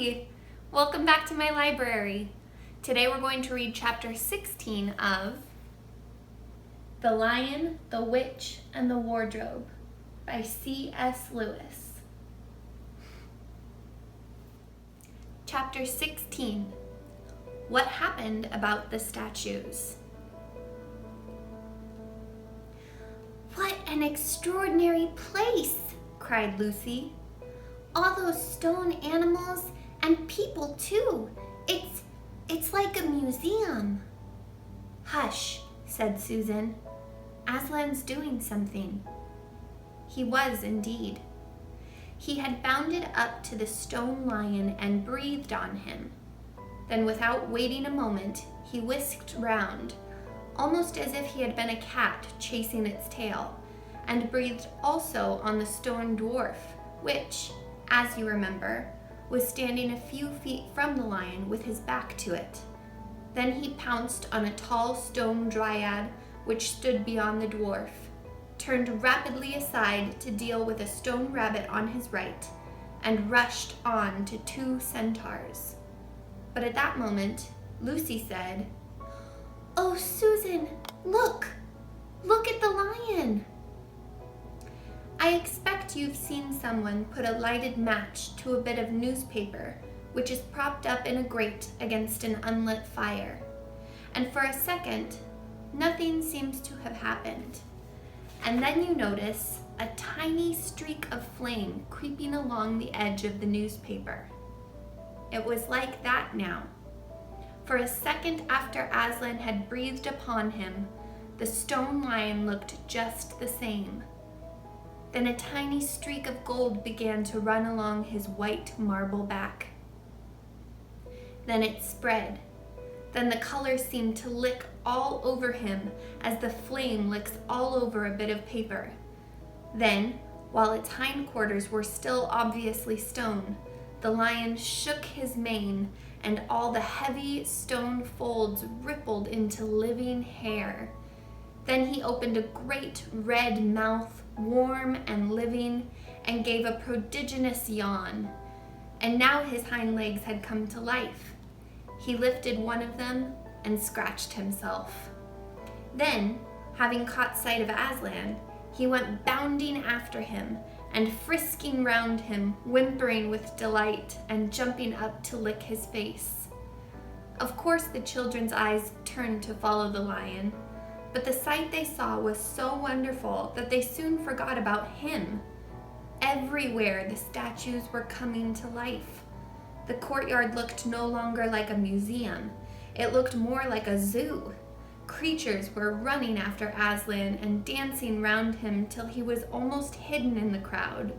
Howdy! Welcome back to my library. Today we're going to read chapter 16 of The Lion, the Witch, and the Wardrobe by C.S. Lewis. Chapter 16. What happened about the statues? What an extraordinary place, cried Lucy. All those stone animals and people too. It's like a museum. Hush, said Susan. Aslan's doing something. He was indeed. He had bounded up to the stone lion and breathed on him. Then without waiting a moment, he whisked round, almost as if he had been a cat chasing its tail, and breathed also on the stone dwarf, which, as you remember, was standing a few feet from the lion with his back to it. Then he pounced on a tall stone dryad which stood beyond the dwarf, turned rapidly aside to deal with a stone rabbit on his right, and rushed on to two centaurs. But at that moment, Lucy said, "Oh, Susan, look! Look at the lion!" I expect you've seen someone put a lighted match to a bit of newspaper which is propped up in a grate against an unlit fire, and for a second, nothing seems to have happened. And then you notice a tiny streak of flame creeping along the edge of the newspaper. It was like that now. For a second after Aslan had breathed upon him, the stone lion looked just the same. Then a tiny streak of gold began to run along his white marble back. Then it spread. Then the color seemed to lick all over him as the flame licks all over a bit of paper. Then, while its hindquarters were still obviously stone, the lion shook his mane, and all the heavy stone folds rippled into living hair. Then he opened a great red mouth, warm and living, and gave a prodigious yawn. And now his hind legs had come to life. He lifted one of them and scratched himself. Then, having caught sight of Aslan, he went bounding after him and frisking round him, whimpering with delight and jumping up to lick his face. Of course the children's eyes turned to follow the lion, but the sight they saw was so wonderful that they soon forgot about him. Everywhere the statues were coming to life. The courtyard looked no longer like a museum. It looked more like a zoo. Creatures were running after Aslan and dancing round him till he was almost hidden in the crowd.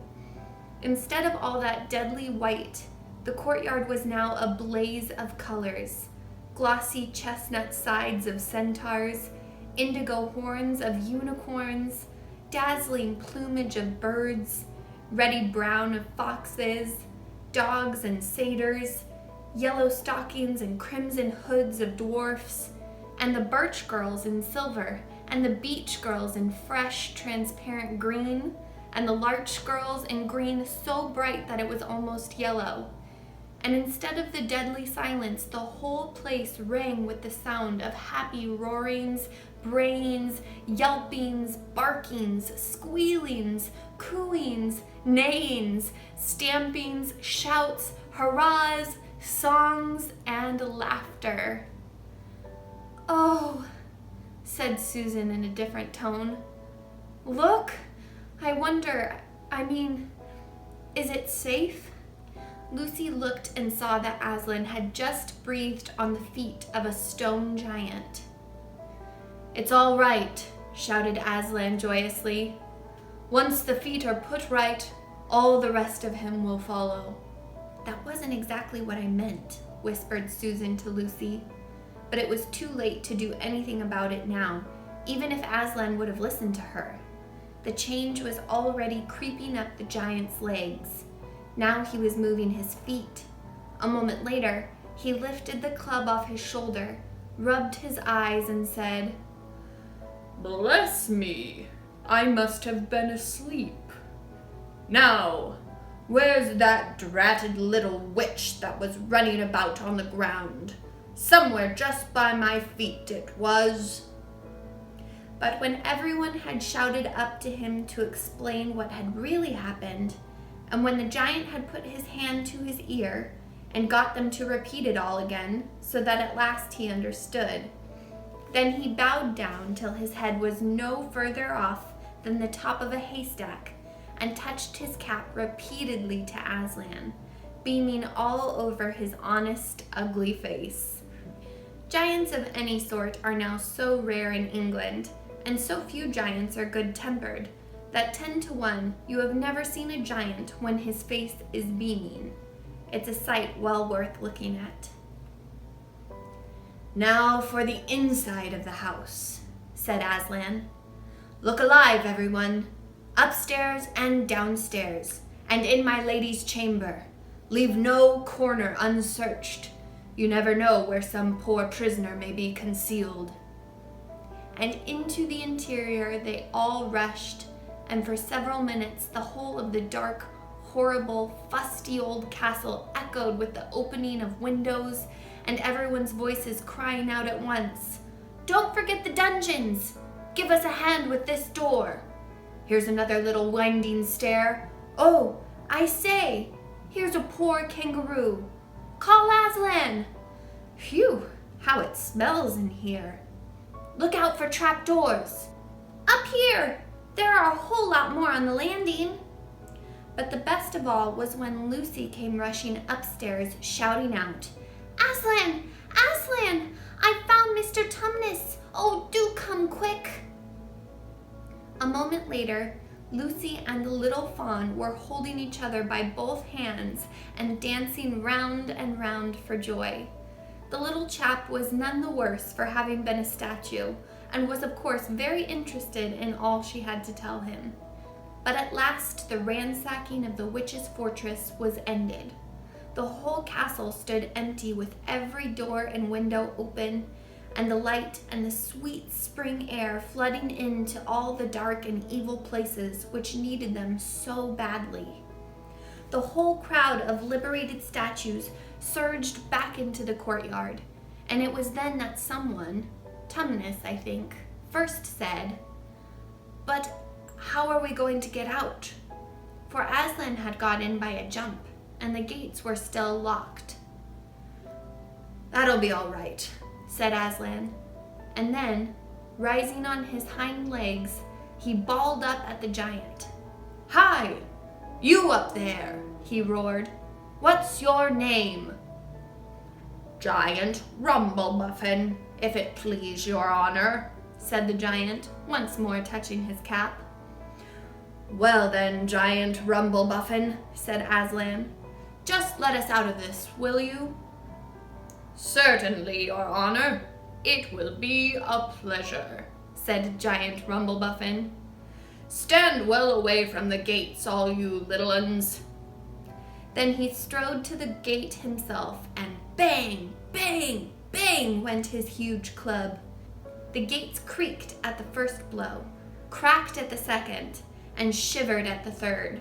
Instead of all that deadly white, the courtyard was now a blaze of colors. Glossy chestnut sides of centaurs, indigo horns of unicorns, dazzling plumage of birds, ruddy brown of foxes, dogs and satyrs, yellow stockings and crimson hoods of dwarfs, and the birch girls in silver, and the beech girls in fresh, transparent green, and the larch girls in green so bright that it was almost yellow. And instead of the deadly silence, the whole place rang with the sound of happy roarings, brayings, yelpings, barkings, squealings, cooings, neighings, stampings, shouts, hurrahs, songs, and laughter. "Oh," said Susan in a different tone. "Look, is it safe?" Lucy looked and saw that Aslan had just breathed on the feet of a stone giant. "It's all right," shouted Aslan joyously. "Once the feet are put right, all the rest of him will follow." "That wasn't exactly what I meant," whispered Susan to Lucy. But it was too late to do anything about it now, even if Aslan would have listened to her. The change was already creeping up the giant's legs. Now he was moving his feet. A moment later, he lifted the club off his shoulder, rubbed his eyes, and said, "Bless me, I must have been asleep. Now, Where's that dratted little witch that was running about on the ground? Somewhere just by my feet it was." But when everyone had shouted up to him to explain what had really happened, and when the giant had put his hand to his ear and got them to repeat it all again, so that at last he understood, then he bowed down till his head was no further off than the top of a haystack, and touched his cap repeatedly to Aslan, beaming all over his honest, ugly face. Giants of any sort are now so rare in England, and so few giants are good-tempered, that 10 to 1 you have never seen a giant when his face is beaming. It's a sight well worth looking at. "Now for the inside of the house," said Aslan. "Look alive, everyone, upstairs and downstairs, and in my lady's chamber. Leave no corner unsearched. You never know where some poor prisoner may be concealed." And into the interior they all rushed, and for several minutes the whole of the dark, horrible, fusty old castle echoed with the opening of windows and everyone's voices crying out at once, "Don't forget the dungeons! Give us a hand with this door! Here's another little winding stair! Oh, I say, here's a poor kangaroo! Call Aslan! Phew, how it smells in here! Look out for trapdoors! Up here! There are a whole lot more on the landing!" But the best of all was when Lucy came rushing upstairs, shouting out, "Aslan! Aslan! I found Mr. Tumnus! Oh, do come quick!" A moment later, Lucy and the little fawn were holding each other by both hands and dancing round and round for joy. The little chap was none the worse for having been a statue, and was of course very interested in all she had to tell him. But at last the ransacking of the witch's fortress was ended. The whole castle stood empty with every door and window open, and the light and the sweet spring air flooding into all the dark and evil places which needed them so badly. The whole crowd of liberated statues surged back into the courtyard, and it was then that someone, Tumnus, I think, first said, "But how are we going to get out?" For Aslan had got in by a jump, and the gates were still locked. "That'll be all right," said Aslan, and then, rising on his hind legs, he bawled up at the giant. "Hi, you up there," he roared. "What's your name?" "Giant Rumblemuffin, if it please your honor," said the giant, once more touching his cap. "Well then, Giant Rumblemuffin," said Aslan, "just let us out of this, will you?" "Certainly, your honor. It will be a pleasure," said Giant Rumblemuffin. "Stand well away from the gates, all you little uns." Then he strode to the gate himself, and bang, bang, bang went his huge club. The gates creaked at the first blow, cracked at the second, and shivered at the third.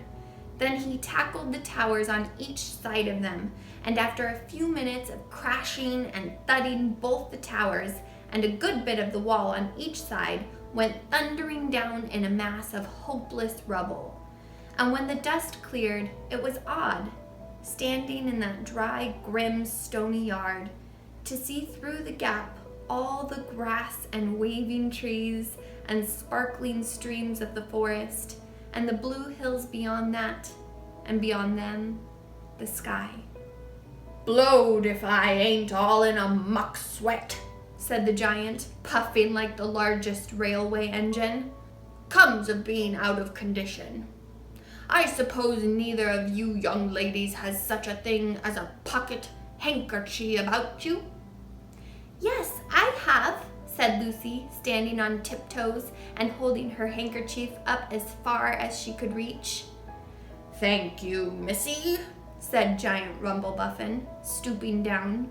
Then he tackled the towers on each side of them, and after a few minutes of crashing and thudding, both the towers and a good bit of the wall on each side went thundering down in a mass of hopeless rubble. And when the dust cleared, it was odd, standing in that dry, grim, stony yard, to see through the gap all the grass and waving trees and sparkling streams of the forest, and the blue hills beyond that, and beyond them, the sky. "Blowed if I ain't all in a muck sweat," said the giant, puffing like the largest railway engine. "Comes of being out of condition. I suppose neither of you young ladies has such a thing as a pocket handkerchief about you?" "Yes, I have," said Lucy, standing on tiptoes and holding her handkerchief up as far as she could reach. "Thank you, missy," said Giant Rumblemuffin, stooping down.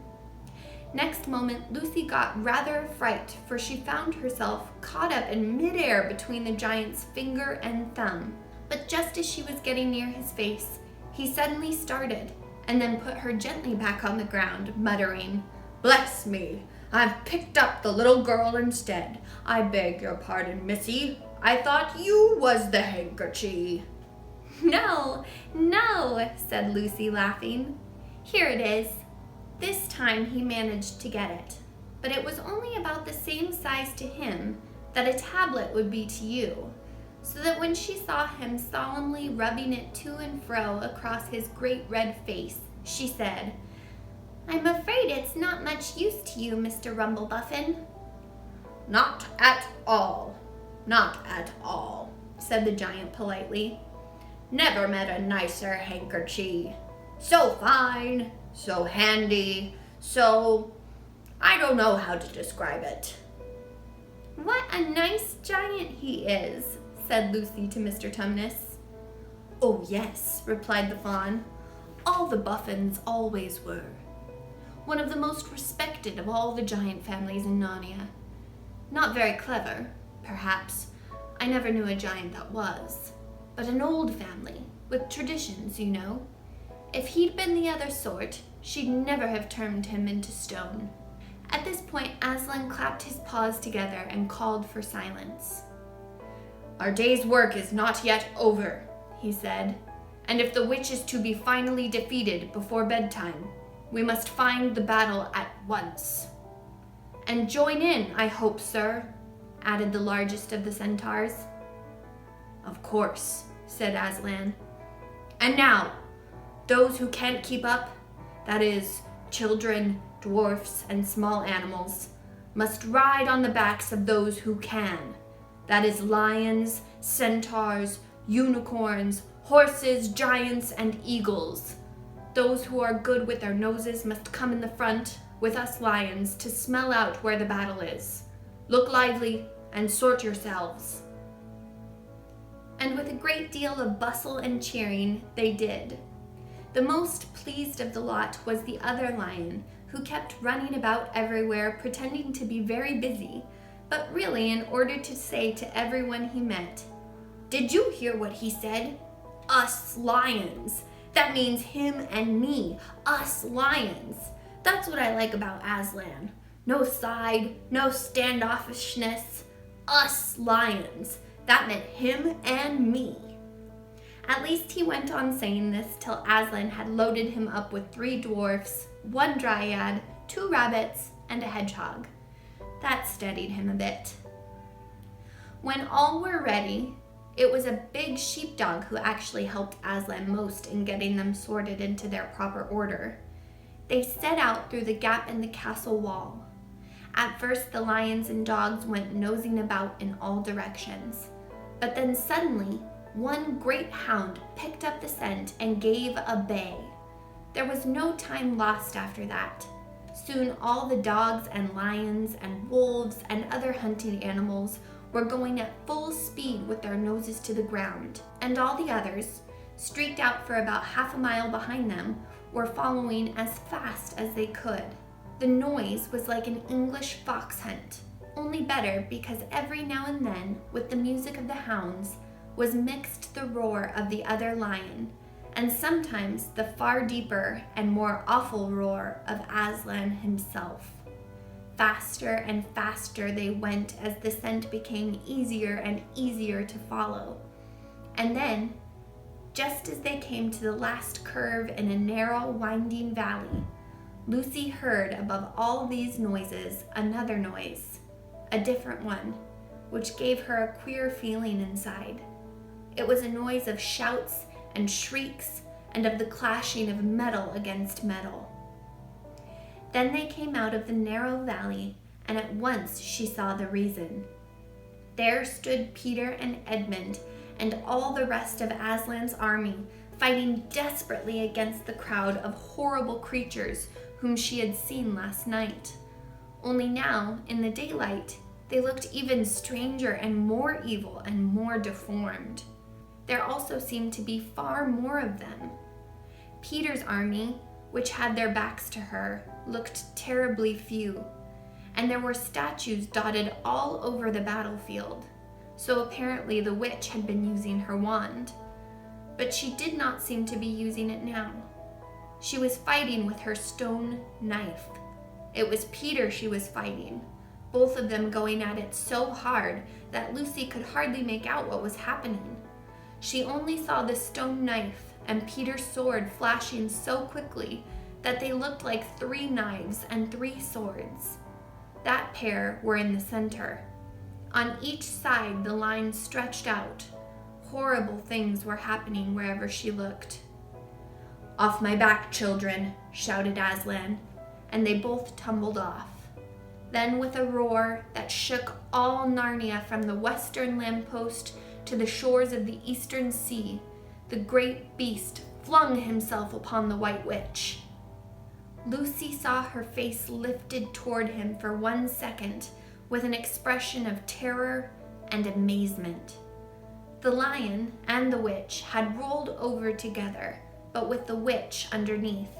Next moment, Lucy got rather a fright, for she found herself caught up in midair between the giant's finger and thumb. But just as she was getting near his face, he suddenly started and then put her gently back on the ground, muttering, "Bless me, I've picked up the little girl instead. I beg your pardon, missy. I thought you was the handkerchie." No, no, said Lucy, laughing. Here it is. This time he managed to get it, but it was only about the same size to him that a tablet would be to you, so that when she saw him solemnly rubbing it to and fro across his great red face, she said, "I'm afraid it's not much use to you, Mr. Rumblebuffin." "Not at all, not at all," said the giant politely. "Never met a nicer handkerchie. So fine, so handy, so... I don't know how to describe it." "What a nice giant he is," said Lucy to Mr. Tumnus. "Oh yes," replied the fawn. "All the Buffins always were. One of the most respected of all the giant families in Narnia. Not very clever, perhaps. I never knew a giant that was. But an old family, with traditions, you know. If he'd been the other sort, she'd never have turned him into stone." At this point, Aslan clapped his paws together and called for silence. "Our day's work is not yet over," he said, "and if the witch is to be finally defeated before bedtime, we must find the battle at once." "And join in, I hope, sir," added the largest of the centaurs. "Of course," said Aslan. "And now, those who can't keep up, that is, children, dwarfs, and small animals, must ride on the backs of those who can. That is lions, centaurs, unicorns, horses, giants, and eagles. Those who are good with their noses must come in the front, with us lions, to smell out where the battle is. Look lively and sort yourselves." And with a great deal of bustle and cheering, they did. The most pleased of the lot was the other lion, who kept running about everywhere, pretending to be very busy, but really in order to say to everyone he met, "Did you hear what he said? Us lions. That means him and me. Us lions. That's what I like about Aslan. No side, no standoffishness. Us lions. That meant him and me." At least he went on saying this till Aslan had loaded him up with 3 dwarfs, 1 dryad, 2 rabbits, and a hedgehog. That steadied him a bit. When all were ready, it was a big sheepdog who actually helped Aslan most in getting them sorted into their proper order. They set out through the gap in the castle wall. At first, the lions and dogs went nosing about in all directions, but then suddenly, one great hound picked up the scent and gave a bay. There was no time lost after that. Soon all the dogs and lions and wolves and other hunting animals were going at full speed with their noses to the ground, and all the others, streaked out for about half a mile behind them, were following as fast as they could. The noise was like an English fox hunt, only better because every now and then, with the music of the hounds, was mixed the roar of the other lion, and sometimes the far deeper and more awful roar of Aslan himself. Faster and faster they went as the scent became easier and easier to follow. And then, just as they came to the last curve in a narrow, winding valley, Lucy heard above all these noises another noise, a different one, which gave her a queer feeling inside. It was a noise of shouts and shrieks and of the clashing of metal against metal. Then they came out of the narrow valley, and at once she saw the reason. There stood Peter and Edmund and all the rest of Aslan's army, fighting desperately against the crowd of horrible creatures whom she had seen last night. Only now, in the daylight, they looked even stranger and more evil and more deformed. There also seemed to be far more of them. Peter's army, which had their backs to her, looked terribly few, and there were statues dotted all over the battlefield, so apparently the witch had been using her wand. but she did not seem to be using it now. She was fighting with her stone knife. It was Peter she was fighting, both of them going at it so hard that Lucy could hardly make out what was happening. She only saw the stone knife and Peter's sword flashing so quickly that they looked like 3 knives and 3 swords. That pair were in the center. On each side, the lines stretched out. Horrible things were happening wherever she looked. "Off my back, children," shouted Aslan, and they both tumbled off. Then, with a roar that shook all Narnia from the western lamppost to the shores of the eastern sea, the great beast flung himself upon the White Witch. Lucy saw her face lifted toward him for 1 second with an expression of terror and amazement. The lion and the witch had rolled over together, but with the witch underneath.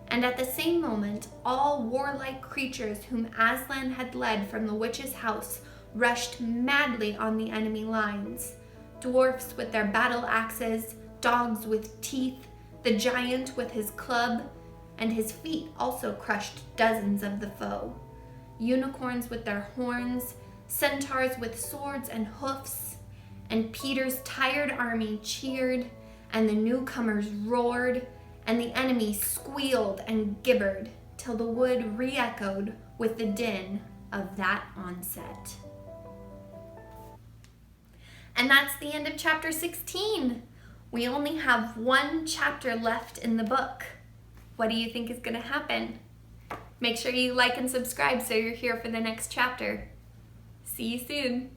And at the same moment, all warlike creatures whom Aslan had led from the witch's house rushed madly on the enemy lines. Dwarfs with their battle axes, dogs with teeth, the giant with his club, and his feet also crushed dozens of the foe. Unicorns with their horns, centaurs with swords and hoofs, and Peter's tired army cheered, and the newcomers roared, and the enemy squealed and gibbered, till the wood re-echoed with the din of that onset. And that's the end of chapter 16. We only have 1 chapter left in the book. What do you think is going to happen? Make sure you like and subscribe so you're here for the next chapter. See you soon.